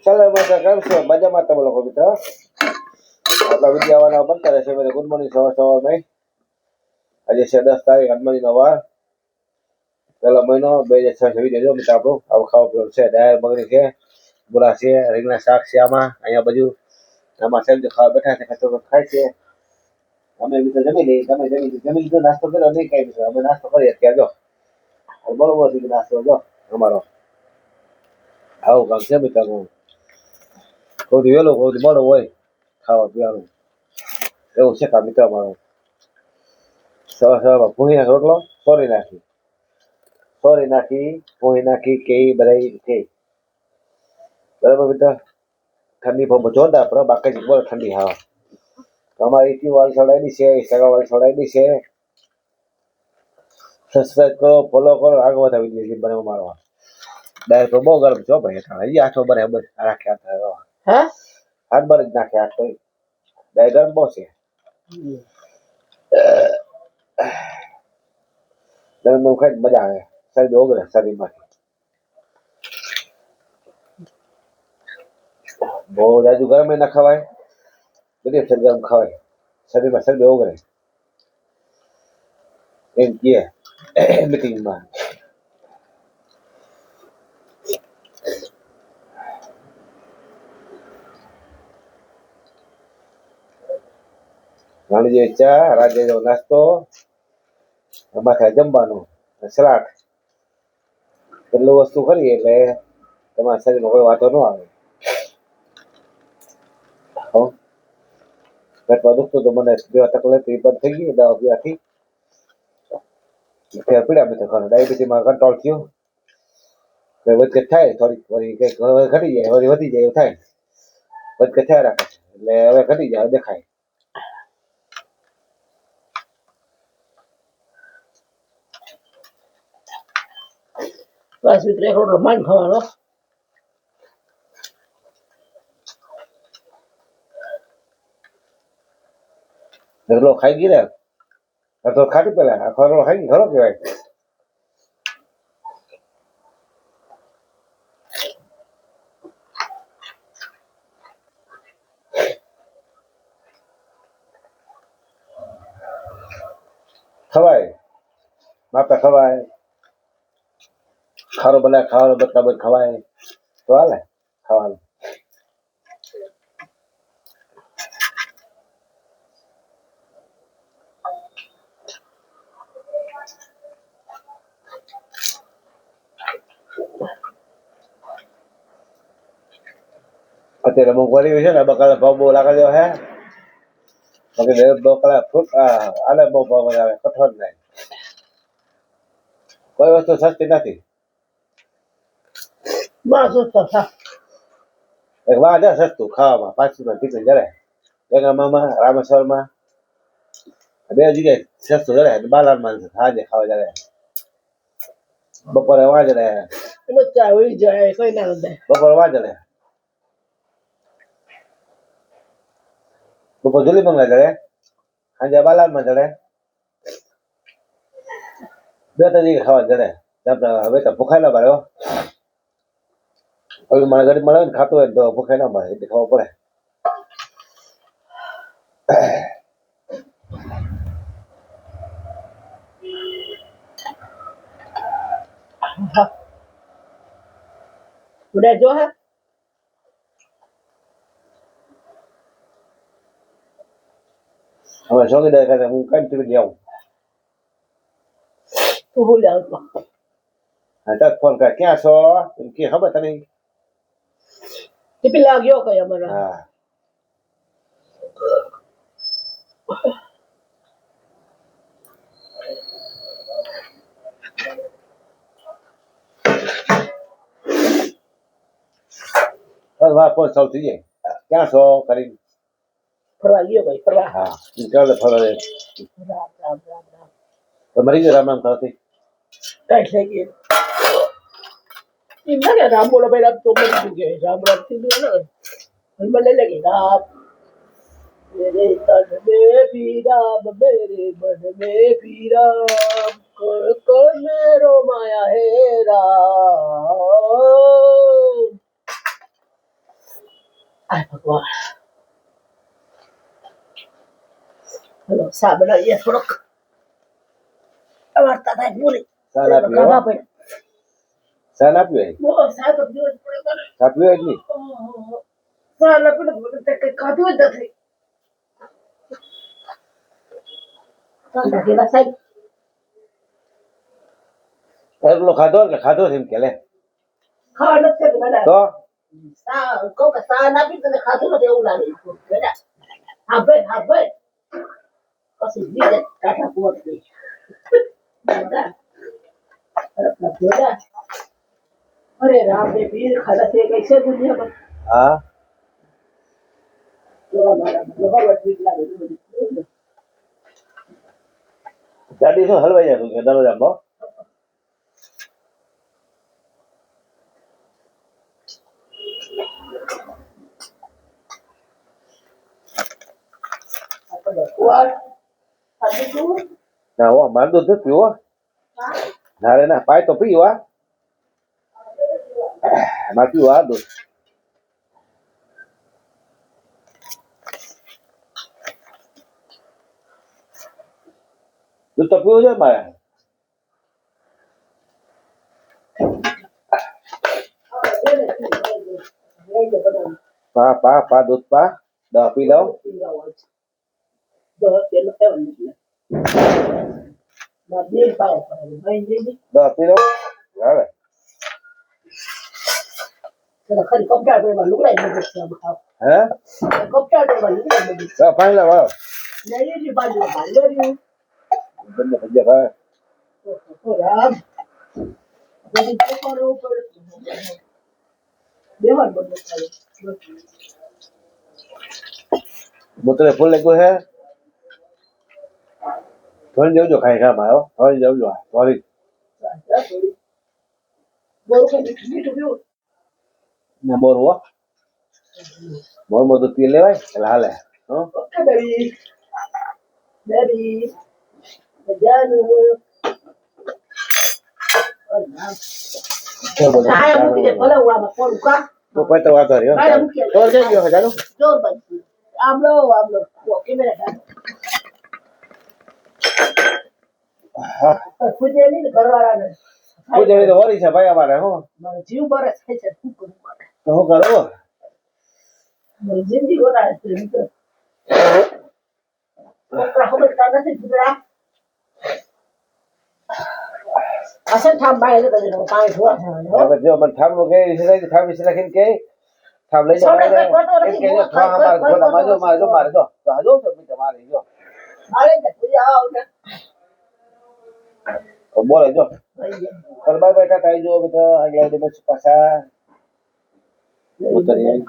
ચાલો બધા કેમ છે મજામાં તમે લોકો મિત્રો આપણા વિડીયો આવવાના બનતા રહેશે મેં ગુડ મોર્નિંગ સવાર મેં આજે છે 10 તારીખ હનુમાનજીનો વાર પહેલો મહિનો 2006 વિડીયો જો મિત્રો આપણું આવું ખાવા પીવાનું છે દાળ બગડી છે ગુરા છે રીંગણા શાક છે આમાં અહીંયા બધું આમાં સેલ ખાવા બેઠા છે કચરો ખાય છે અમે મિત્રો જમી લઈએ તમે જમી લીધો નાસ્તો કર્યો નહીં કઈ મિત્રો અમે નાસ્તો કરીએ અત્યારે જો બરોબર છે નાસ્તો જો અમારો આવું કામ છે મિત્રો સૌથી વહેલું સૌથી મોડું હોય ખાવા પીવાનું એવું છે કામ મિત્રો અમારું સવારમાં ભૂંગળીના રોટલો સોરી નાખી ભૂંગળી નાખી કે બધા છે બરાબર મિત્રો ઠંડી બહુ જોરદાર પડે બાકી બોલો ઠંડી હા અમારી યુટ્યુબ વાળી છોડાયેલી છે ઇન્સ્ટાગ્રામ વાળી છોડાયેલી છે સબસ્ક્રાઈબ કરો ફોલો કરો આગળ બધા વિડીયો બને મારવા ડાયરેક્ટ તો બહુ ગરમ છો ભાઈ હજી 8 બરે બસ રાખ્યા હા 8 બરે જ નાખ્યા 8 તો ડાયરેક્ટ ગરમ બહુ છે ગરમ ખાઈ મજા આવે શરીર ઓગળે શરીરમાંથી બહુ જાજુ ગરમ ના ખવાય બધી શરીર ગરમ ખવાય શરીરમાં શરીર ઓગળે એમ કે મીટિંગમાં રાણીજી ચા રાજે નાસ્તો માથે જમવાનું સલાડ એટલું વસ્તુ કરીએ એટલે તમારા શરીરમાં કોઈ વાંધો ન આવે પેટમાં દુખતું તો મને જેવા તકલીફ એ બંધ થઈ ગઈ દવા પીવાથી ફેર પીડા મેં તો ઘણું ડાયાબિટીસમાં કંટ્રોલ થયું વચકે થાય થોડીક વળી કંઈક ઘટી જાય વળી વધી જાય એવું થાય વચકે થયા રાખે એટલે હવે ઘટી જાય દેખાય બસ મિત્રો એક રોટલો માંડ ખાવાનો રોટલો ખાઈ ગઈ ને તો ખાટી પેલા આખો રોટલો ખાઈ ગઈ ઘણો કહેવાય ખવાય માપે ખવાય ખારો બનાવે ખાવાનો બરાબર ખવાય તો હાલે ખાવાનું અત્યારે મોંઘવારી છે ને બકાલા ભાવ બહુ લાગે છે હે બાકી બકાલા ફ્રૂટ આલે બહુ ભાવ આવે કઠોળ નહીં કોઈ વસ્તુ સસ્તી નથી એક વાત છે સસ્તું ખાવામાં 5 રૂપિયા ટિફિન જડે ગંગામામાં રામેશ્વરમાં 2 જગ્યાએ સસ્તું જડે બાલામાં સાંજે ખાવા જડે બપોરે વાં જડે બપોરે વાં જડે બપોર જલ્દી મંગા જડે સાંજે બાલામાં જડે 2-3 જગ્યાએ ખાવા જડે હવે તો ભૂખાય ના મારે મારા ગરીબ મળે ને ખાતું હોય તો ભૂખાય ના મારે એટલે ખાવા પડે ઉડા જો હે હવે ચોકીદાર ખાતે હું કઈ ટિકિટ જાઉં તું ભૂલ જાવ હા તક ફોન કર ક્યાં છો એમ કે ખબર તને ટિફિન લાગ્યો કઈ અમારા હા વાહ ફોન ચાલુ થઈ જાય ક્યાં છો કરી ફરવા ગયો ભાઈ ફરવા હા ચાલો ફરવા મરી ગયો રામ રામ થતી કઈ થઈ ગયું इतना क्या राम बोलो भाई राम तो मर चुके हैं राम राम थी ना हनुमान ले लगे राम मेरे तन में भी राम मेरे मन में भी राम कर कर मेरो माया है राम આ ભગવાન હલો સા બનાવીએ થોડોક વાર્તા થાય પૂરી સાન આપ્યો ખાવા પડે સાન આપ્યો બહુ સા તો દિવસ પડે કરે આપ્યો જ નહીં સા લપડે બધું તે કઈ ખાધું જ નથી તો કેવા સાહેબ એટલો ખાધો કે ખાધો છે એમ કે લે ખાવા નથી થતું બેટા તો સા કહું કે સા નાખી તને ખાધું નથી એવું લાગે બેટા હા ભાઈ પછી બીજે કાઢા પોત દે બેટા બેટા અરે રામ રે વીર ખાધા છે કૈસે દુનિયામાં હા જોવા મારા બરાબર ઠીક લાગે બધું ગાડી શું હલવાઈ જાય કે દરવાજામાં કુવાર ખાધું તું ના હો માર દૂધ નથી પીવો ના રે ના પાય તો પીવા માર પીવા દૂધ દૂધ તો પીવું છે મારે પા દૂધ પા દવા પી લઉં દવા પી લઉં હવે ખરી કપડા લુગડાઈ બધું હે કપડા લુગડાઈ બધું દવા પાણી લાવ નઈ બાજુ બાંધ્યું બંને ભજીયા ભાવે રામ બધી પકડો પડે બેહર બધું થાય બોતલે ફૂલ લાગ્યો હે થોડી જવજો ખાઈ ખામાં આવ્યો થોડી જવજો થોડી બોલ કે મીઠું પીવું ને બોર હો બોર બધું પી લેવાય એટલે હાલે હો ઓકે બેબી મજાનું આ મૂકી દે ભલે ઉડામાં કોણ કા તો કોઈ તો વાતો રહ્યો તો જઈ ગયો હજારો જોર બંધ આમલો કેમેરા હા ખુદે નહીં ઘરવાળાને કોઈ જણી તો વરી છે ભાઈ અમારે હો મારો જીવ બરસ થાય છે શું કરું મારે તો હું કરો મારી જિંદગી ગોરાય છે મિત્ર કોકરા ખબર નથી ગુજરા અસલ ઠામ બાય તો જનો પાણી ધોવા થવાનો હવે જો મને ઠામનું કે છે ઠામ વિશે લખીને કે ઠામ લઈ જાવ એમ કે જો ઠામ અમારે ખોલા મારે જો તો હાજો તો મી તમારે જો મારે ને તું આવ ને બોલે જો કલબાઈ બેઠા કાઈ જો બધા આગળ દે બસ પાછા ઉતરી